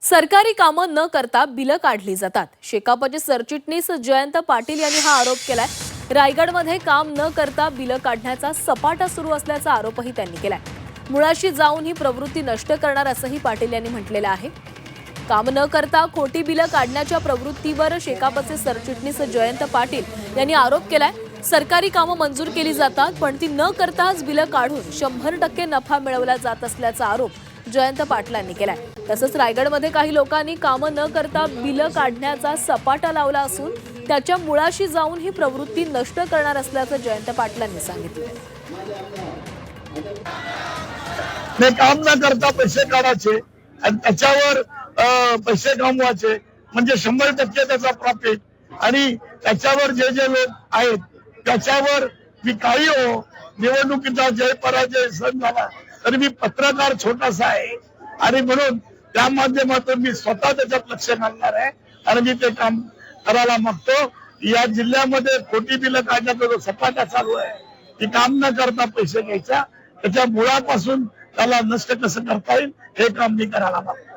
सरकारी कामं न करता बिलं काढली जातात। शेकापचे सरचिटणीस जयंत पाटील यांनी हा आरोप केलाय। रायगडमध्ये काम न करता बिलं काढण्याचा सपाटा सुरू असल्याचा आरोपही त्यांनी केलाय। मुळाशी जाऊन ही प्रवृत्ती नष्ट करणार असंही पाटील यांनी म्हटलेलं आहे। काम न करता खोटी बिलं काढण्याच्या प्रवृत्तीवर शेकापचे सरचिटणीस जयंत पाटील यांनी आरोप केलाय। सरकारी कामं मंजूर केली जातात, पण ती न करताच बिलं काढून 100% नफा मिळवला जात असल्याचा आरोप जयंत पाटलांनी केलाय। तसंच रायगडमध्ये काही लोकांनी कामं न करता बिलं काढण्याचा सपाटा लावला असून त्याच्या मुळाशी जाऊन ही प्रवृत्ती नष्ट करणार असल्याचं जयंत पाटलांनी सांगितलं। काम न करता पैसे काढायचे आणि त्याच्यावर पैसे कमवायचे म्हणजे 100% त्याचा प्रॉफिट आणि त्याच्यावर जे जे लोक आहेत त्याच्यावर मी काही हो निवडणुकीचा जय पराजय सण झाला तरी मी पत्रकार छोटासा आहे आणि म्हणून त्या माध्यमातून मी स्वतः त्याच्यात लक्ष घालणार आहे आणि मी ते काम करायला मागतो। या जिल्ह्यामध्ये खोटी बिलं काढण्याचा जो सपाटा चालू आहे ती काम न करता पैसे घ्यायचा त्याच्या मुळापासून त्याला नष्ट कसं करता येईल हे काम मी करायला मागतो।